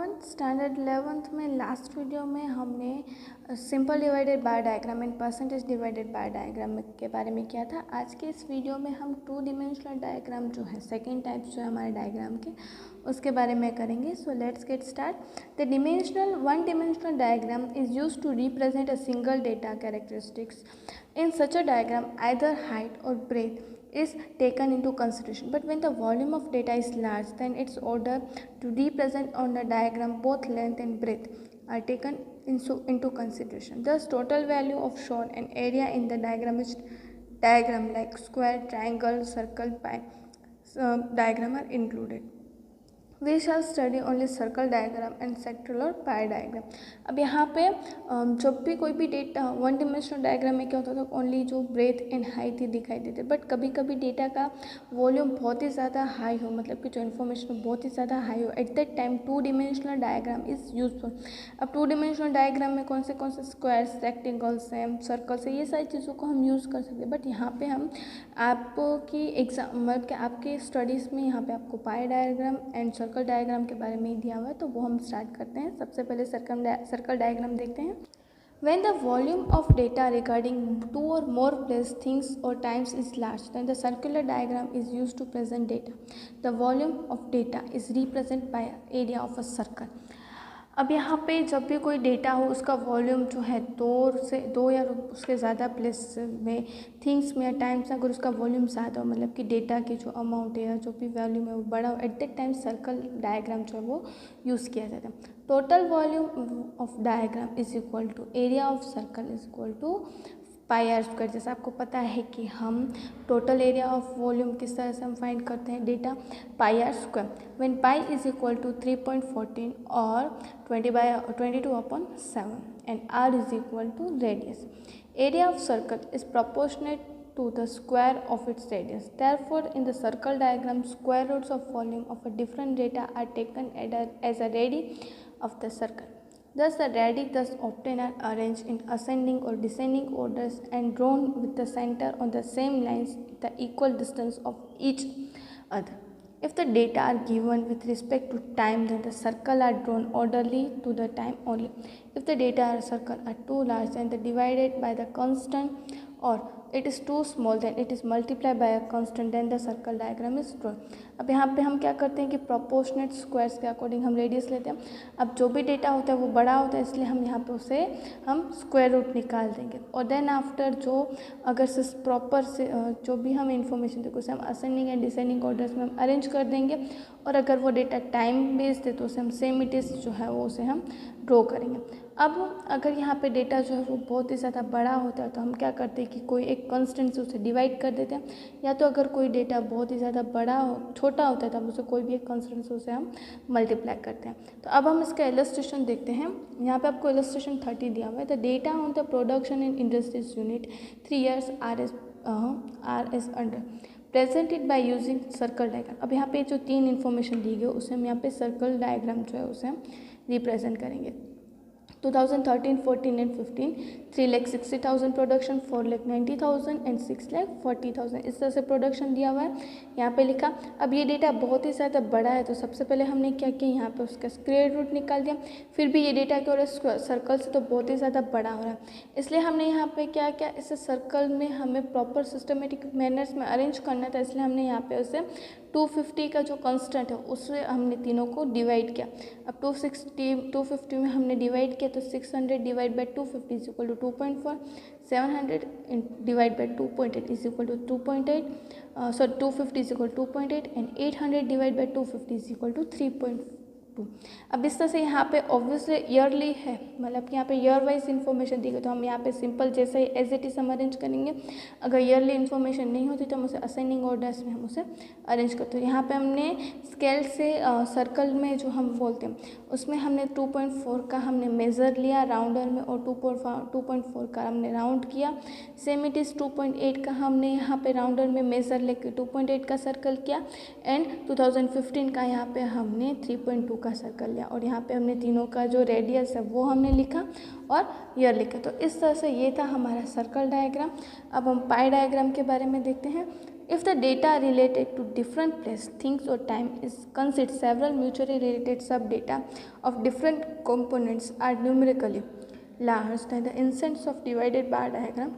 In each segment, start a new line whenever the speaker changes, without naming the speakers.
11th standard 11th में last video में हमने simple divided bar diagram and percentage divided bar diagram के बारे में किया था। आज के इस वीडियो में हम टू डिमेंशनल डायग्राम जो है सेकेंड टाइप जो है हमारे डायग्राम के उसके बारे में करेंगे। So let's get start. The dimensional one dimensional diagram is used to represent a single data characteristics. In such a diagram either height or breadth is taken into consideration, but when the volume of data is large, then it's order to represent on the diagram both length and breadth are taken into consideration. Thus total value of shown and area in the diagram like square, triangle, circle, pie diagram are included. We shall study only circle diagram and sectoral or pie diagram. अब यहाँ पे जब भी कोई भी data one dimensional diagram में क्या होता था, ओनली जो ब्रेथ एंड हाइट ही दिखाई देते, बट कभी कभी डेटा का वॉल्यूम बहुत ही ज़्यादा हाई हो, मतलब कि जो इन्फॉर्मेशन बहुत ही ज़्यादा हाई हो, at that time two dimensional diagram is useful. अब टू डिमेंशनल डायग्राम में कौन से स्क्वायर्स, रेक्टेंगल्स हैं, सर्कल्स है, ये सारी चीज़ों को हम यूज़ कर सकते हैं। बट यहाँ पे हम आपकी एग्जाम मतलब कि आपके स्टडीज़ में यहाँ पे आपको पाई डायग्राम एंड सर्कल डायग्राम के बारे में ही दिया हुआ है, तो वो हम स्टार्ट करते हैं। सबसे पहले सर्कल डायग्राम देखते हैं। When the volume of data regarding two or more place, things or times is large, then the circular diagram is used to present data. The volume of data is represented by area of a circle. अब यहाँ पे जब भी कोई data हो उसका volume जो है दो या उसके ज़्यादा प्लेस में, थिंग्स में या टाइम्स, अगर उसका वॉल्यूम ज़्यादा हो, मतलब कि डेटा की जो अमाउंट है या जो भी वैल्यूम है वो बड़ा हो, at that time circle diagram जो है वो यूज़ किया जाता है। Total volume of diagram is equal to area of circle is equal to pi r square. जैसे आपको पता है कि हम टोटल एरिया ऑफ वॉल्यूम किस तरह से हम फाइंड करते हैं, data pi r square, when pi is equal to 3.14 or 20/22/7 and r is equal to radius. Area of circle is proportionate to the square of its radius. Therefore, in the circle diagram, square roots of volume of a different data are taken as a radii of the circle. Thus, the radii thus obtained are arranged in ascending or descending orders and drawn with the center on the same lines the equal distance of each other. If the data are given with respect to time, then the circle are drawn orderly to the time only. If the data are circle are too large, then they divided by the constant, or it is too small, then it is multiplied by a constant, then the circle diagram is drawn. अब यहाँ पे हम क्या करते हैं कि proportionate squares के according हम रेडियस लेते हैं। अब जो भी डेटा होता है वो बड़ा होता है, इसलिए हम यहाँ पे उसे हम स्क्वायर रूट निकाल देंगे, और देन आफ्टर जो अगर प्रॉपर से जो भी हम इंफॉर्मेशन देंगे उसे हम असेंडिंग एंड डिसेंडिंग ऑर्डर्स में हम अरेंज कर देंगे, और अगर वो डेटा टाइम बेस्ड है तो उसे हम सेम इट इज जो है वो उसे हम ड्रॉ करेंगे। अब अगर यहाँ पे डेटा जो है वो बहुत ही ज़्यादा बड़ा होता है तो हम क्या करते हैं कि कोई एक कांस्टेंट से उसे डिवाइड कर देते हैं, या तो अगर कोई डेटा बहुत ही ज़्यादा छोटा होता है तब उसे कोई भी एक कांस्टेंट से उसे हम मल्टीप्लाई करते हैं। तो अब हम इसका इलस्ट्रेशन देखते हैं। यहाँ पे आपको इलस्ट्रेशन 30 दिया हुआ है। The data on the production in industries unit 3 years R S under presented by using circle diagram. अब यहाँ पे जो 3 इन्फॉर्मेशन दी गई उसे हम यहाँ पे सर्कल डायग्राम जो है उसे हम रिप्रेजेंट करेंगे। 2013, 14 एंड 15 3,60,000 प्रोडक्शन, 4,90,000 एंड 6,40,000, इस तरह से प्रोडक्शन दिया हुआ है। यहाँ पे लिखा। अब ये डेटा बहुत ही ज़्यादा बड़ा है तो सबसे पहले हमने क्या किया, यहाँ पे उसका स्क्वायर रूट निकाल दिया। फिर भी ये डेटा क्या हो रहा है, सर्कल से तो बहुत ही ज़्यादा बड़ा हो रहा है, इसलिए हमने यहाँ पे क्या किया, इस सर्कल में हमें प्रॉपर सिस्टमेटिक मैनर्स में अरेंज करना था, इसलिए हमने यहाँ पे उसे 250 का जो कांस्टेंट है उससे हमने तीनों को डिवाइड किया। अब 250 में हमने डिवाइड किया तो 600 divide by 250 is equal to 2.4, 700 divide by 2.8 is equal to 2.8, 250 is equal 2.8 and 800 divide by 250 is equal to 3.2। अब इस तरह से यहाँ पे ऑब्वियसली ईयरली है, मतलब कि यहाँ पे ईयर वाइज इन्फॉर्मेशन दी गई तो हम यहाँ पे सिंपल जैसे ही एज इट इज हम अरेंज करेंगे। अगर ईयरली इन्फॉर्मेशन नहीं होती तो हम उसे असेंडिंग ऑर्डर्स में हम उसे अरेंज करते हैं। यहाँ पे हमने स्केल से सर्कल में जो हम बोलते हैं उसमें हमने 2.4 का हमने मेज़र लिया राउंडर में, और 2.4 का हमने राउंड किया। सेम इट इज़ 2.8 का हमने यहाँ पे राउंडर में मेज़र लेके 2.8 का सर्कल किया, एंड 2015 का यहाँ पे हमने 3.2 का सर्कल लिया, और यहाँ पे हमने तीनों का जो रेडियस है वो हमने लिखा और ईयर लिखा। तो इस तरह से ये था हमारा सर्कल डायग्राम। अब हम पाई डायग्राम के बारे में देखते हैं। If the data related to different place, things or time is considered, several mutually related subdata of different components are numerically large, then the instance of divided bar diagram,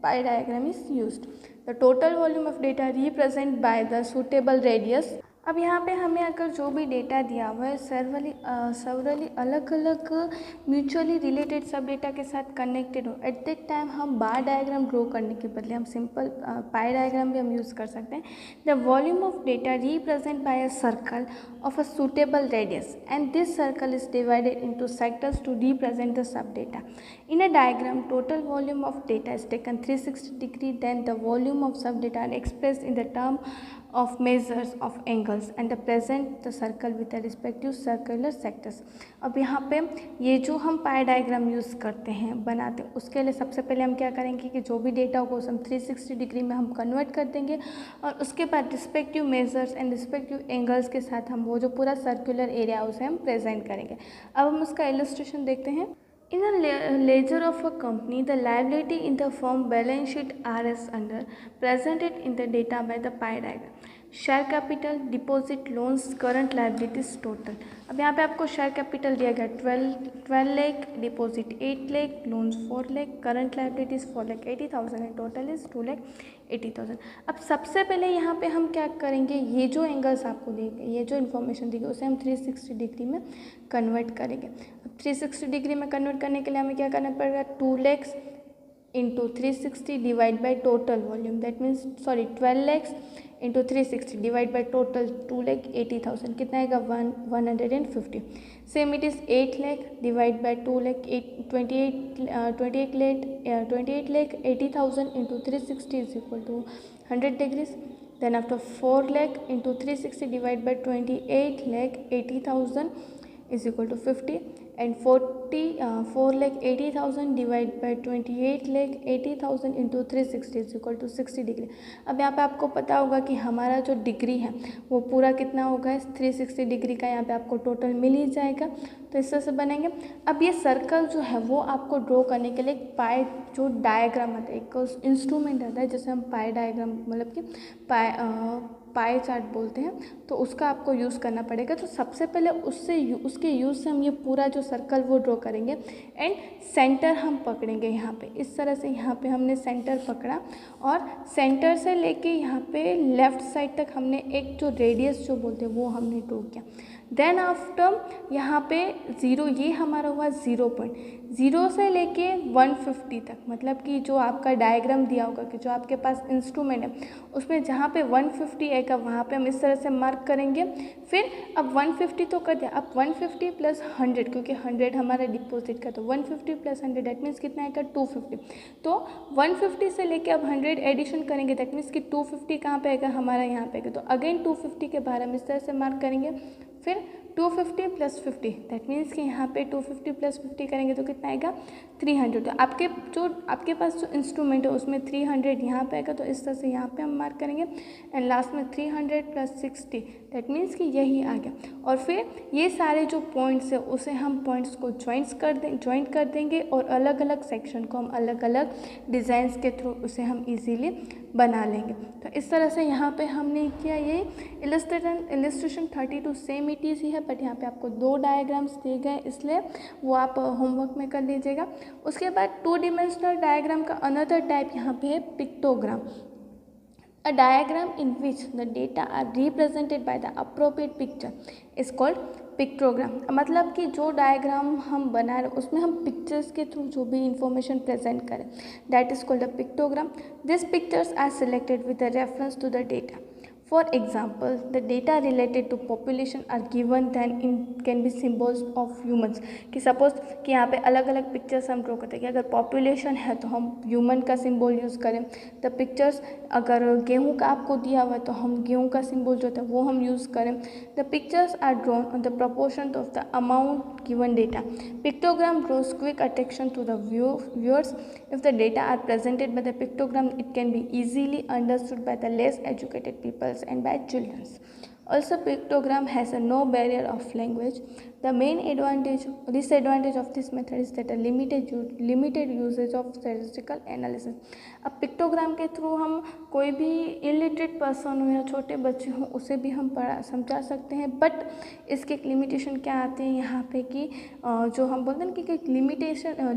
pie diagram is used. The total volume of data represented by the suitable radius. अब यहाँ पे हमें अगर जो भी data दिया हुआ है सर्वली अलग अलग म्यूचुअली रिलेटेड सब डेटा के साथ कनेक्टेड हो, एट दैट टाइम हम बार डायग्राम ड्रॉ करने के बदले हम सिंपल पाई डायग्राम भी हम यूज़ कर सकते हैं. The volume of data represent by a circle of a suitable radius, and this circle is divided into sectors to represent the subdata. In a diagram, total volume of data is taken 360 degree, then the volume of subdata are expressed in the term of measures of angles and the present the circle with the respective circular sectors. अब यहाँ पे ये जो हम पाई diagram use करते हैं बनाते हैं, उसके लिए सबसे पहले हम क्या करेंगे कि जो भी डेटा होगा उसे हम 360 डिग्री में हम कन्वर्ट कर देंगे और उसके बाद respective measures and respective angles के साथ हम वो जो पूरा सर्कुलर एरिया उसे हम प्रेजेंट करेंगे. अब हम उसका इलस्ट्रेशन देखते हैं. In the ledger of a company, the liability in the firm balance sheet are as under presented in the data by the pie diagram. Share capital, deposit, loans, current liabilities, total. अब यहाँ पे आपको share capital दिया गया 12 lakh, deposit 8 lakh, loans 4 lakh, current liabilities 4,80,000 and total is 2,80,000. अब सबसे पहले यहाँ पे हम क्या करेंगे, ये जो एंगल्स आपको दिए गए, ये जो इन्फॉर्मेशन दी गई उसे हम 360 डिग्री में कन्वर्ट करेंगे. अब 360 डिग्री में कन्वर्ट करने के लिए हमें क्या करना पड़ेगा, 2 lakh into 360 divide by total volume, that means 12 lakh into 360 divide by total 2,80,000, कितना आएगा 150. Same it is 8 lakh divide by 2 lakh 28 lakh 80,000 into 360 is equal to 100 degrees. Then after 4 lakh into 360 divide by 28 lakh 80,000 is equal to 50 and 4 lakh 80,000 divided by 28 lakh 80,000 into 360 is equal to 60 degree. अब यहाँ पे आपको पता होगा कि हमारा जो डिग्री है वो पूरा कितना होगा, 360 डिग्री का यहाँ पे आपको टोटल मिल ही जाएगा. तो इस तरह से बनेंगे. अब ये सर्कल जो है वो आपको ड्रॉ करने के लिए एक पाई जो डायग्राम आता है, एक इंस्ट्रूमेंट आता है जैसे हम पाई डायग्राम मतलब कि पाई चार्ट बोलते हैं, तो उसका आपको यूज़ करना पड़ेगा. तो सबसे पहले उसके यूज़ से हम ये पूरा जो सर्कल वो ड्रॉ करेंगे एंड सेंटर हम पकड़ेंगे. यहाँ पे इस तरह से यहाँ पे हमने सेंटर पकड़ा और सेंटर से लेके यहाँ पे लेफ़्ट साइड तक हमने एक जो रेडियस जो बोलते हैं वो हमने ड्रॉ किया. देन आफ्टर यहाँ पे 0, ये हमारा हुआ 0 पॉइंट, 0 से लेके 150 तक, मतलब कि जो आपका डायग्राम दिया होगा कि जो आपके पास इंस्ट्रूमेंट है उसमें जहाँ पे 150 आएगा वहाँ पे हम इस तरह से मार्क करेंगे. फिर अब 150 तो कर दिया, अब 150 प्लस 100, क्योंकि 100 हमारा डिपॉजिट का, तो 150 प्लस 100 दैट मीन्स कितना आएगा 250. तो 150 से लेके अब 100 एडिशन करेंगे, दैट मीन्स कि 250 कहाँ पे आएगा, हमारा यहाँ पे आएगा. तो अगेन 250 के बाहर हम इस तरह से मार्क करेंगे. फिर 250 प्लस 50, दैट मीन्स कि यहाँ पे 250 प्लस 50 करेंगे तो कितना आएगा 300. तो आपके पास जो इंस्ट्रूमेंट है उसमें 300 यहाँ पे आएगा, तो इस तरह से यहाँ पे हम मार्क करेंगे. एंड लास्ट में 300 प्लस 60, दैट मीन्स कि यही आ गया. और फिर ये सारे जो पॉइंट्स है उसे हम पॉइंट्स को ज्वाइंट कर देंगे और अलग अलग सेक्शन को हम अलग अलग डिज़ाइंस के थ्रू उसे हम इजीली बना लेंगे. तो इस तरह से यहाँ पे हमने किया. ये इलस्ट्रेशन 32 सेम इट इज़ ही है, बट यहाँ पे आपको 2 डायग्राम्स दिए गए, इसलिए वो आप होमवर्क में कर लीजिएगा. उसके बाद 2 डिमेंशनल डायग्राम का अनदर टाइप यहाँ पे है pictogram. A diagram in which the data are represented by the appropriate picture is called pictogram. मतलब कि जो डायग्राम हम बना रहे उसमें हम पिक्चर्स के थ्रू जो भी इंफॉर्मेशन प्रेजेंट करें, that is called a pictogram. This pictures are selected with the reference to the data. For example, the data related to population are given, then it can be symbols of humans. कि suppose कि यहाँ पे अलग अलग pictures हम draw करते हैं कि अगर पॉपुलेशन है तो हम ह्यूमन का सिंबल यूज़ करें. द पिक्चर्स अगर गेहूँ का आपको दिया हुआ है तो हम गेहूँ का सिंबल जो होता है वो हम यूज़ करें. The pictures are drawn on the proportion of the amount given data. Pictogram draws quick attention to the viewers. If the data are presented by the pictogram, it can be easily understood by the less educated peoples and by children. Also, pictogram has a no barrier of language. The main disadvantage of this method is that limited usages of statistical analysis. अब pictogram के through हम कोई भी illiterate person हो या छोटे बच्चे हों उसे भी हम समझा सकते हैं, बट इसके एक लिमिटेशन क्या आते हैं यहाँ पे कि जो हम बोलते हैं कि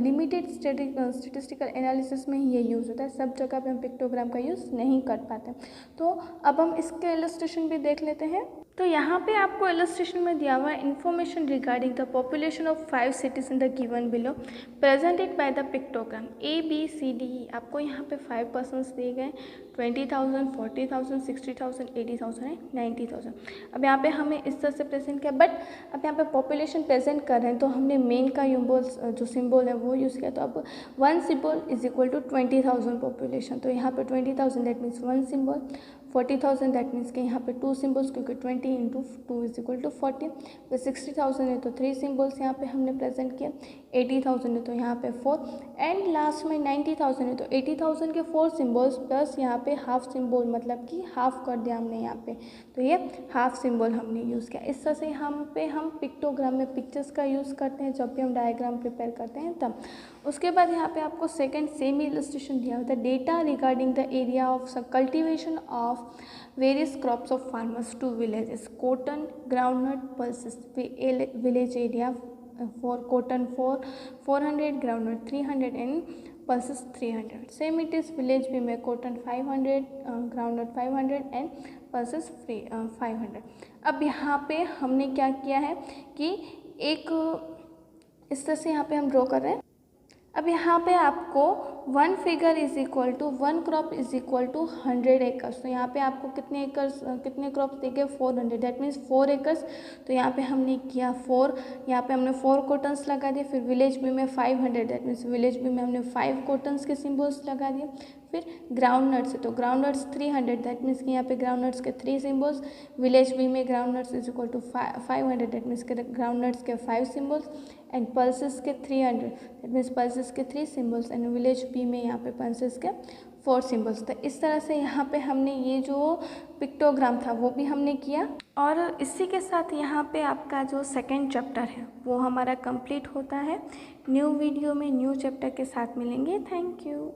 लिमिटेड स्टैटिस्टिकल एनालिसिस में ही ये यूज़ होता है, सब जगह पे हम पिक्टोग्राम का यूज़ नहीं कर पाते। तो अब हम इसके इलस्ट्रेशन भी देख लेते हैं। तो यहाँ पे आपको इलस्ट्रेशन में दिया हुआ information regarding the population of 5 cities in the given below presented by the pictogram ABCDE। आपको यहाँ पे 5 पर्सन्स दिए गए, 20,000, 40,000, 60,000, 80,000 एंड 90,000। अब यहाँ पे हमें इस तरह से प्रेजेंट किया, बट अब यहाँ पे पॉपुलेशन प्रेजेंट कर रहे हैं तो हमने मेन का जो सिंबल है वो यूज़ किया। तो अब 1 symbol is equal to 20,000 population, तो यहाँ पे 20,000 that means 1 symbol, 40,000 that means कि यहाँ पे 2 सिंबल्स, क्योंकि 20 इंटू 2 इज इक्वल टू 40। तो 60,000 है तो 3 सिंबल्स यहाँ पे हमने प्रेजेंट किया, 80,000 है तो यहाँ पे 4, एंड लास्ट में 90,000 है तो 80,000 के 4 सिंबल्स प्लस यहाँ पे हाफ सिंबल, मतलब कि हाफ कर दिया हमने यहाँ पे, तो ये हाफ सिंबल हमने यूज़ किया। इस तरह से हम पिक्टोग्राम में पिक्चर्स का यूज़ करते हैं जब भी हम डायग्राम प्रिपेयर करते हैं तब। उसके बाद यहाँ पे आपको सेकेंड सेम इलस्ट्रेशन दिया होता है, data regarding the area of cultivation of various crops of farmers to villages, cotton, groundnut, pulses, village area for cotton 400, groundnut 300 and pulses 300. Same it is village भी में cotton 500, groundnut 500 and pulses 500. अब यहाँ पे हमने क्या किया है कि एक इस तरह से यहाँ पे हम ड्रॉ कर रहे हैं। अब यहाँ पे आपको 1 figure is equal to 1 crop is equal to 100 acres. तो यहाँ पे आपको कितने क्रॉप्स देंगे, 400, दैट मीन्स 4 एकर्स। तो यहाँ पे हमने किया 4, यहाँ पे हमने 4 कॉटन्स लगा दिए। फिर विलेज बी में 500, दैट मीन्स विलेज बी में हमने 5 कॉटन्स के सिम्बल्स लगा दिए। फिर ग्राउंड नट्स है तो ग्राउंड नट्स 300, दैट मीन्स कि यहाँ पे ग्राउंड नट्स के 3 सिम्बल्स। विलेज बी में groundnuts is equal to 500, that means के ग्राउंड नट्स के 5 सिम्बल्स, एंड पल्सेस के 300, दैट मीन्स पल्सेस के 3 सिम्बल्स, एंड विलेज बी में यहाँ पे पल्सेस के 4 सिम्बल्स। तो इस तरह से यहाँ पे हमने ये जो पिक्टोग्राम था वो भी हमने किया। और इसी के साथ यहाँ पे आपका जो सेकेंड चैप्टर है वो हमारा कंप्लीट होता है। न्यू वीडियो में न्यू चैप्टर के साथ मिलेंगे। Thank you.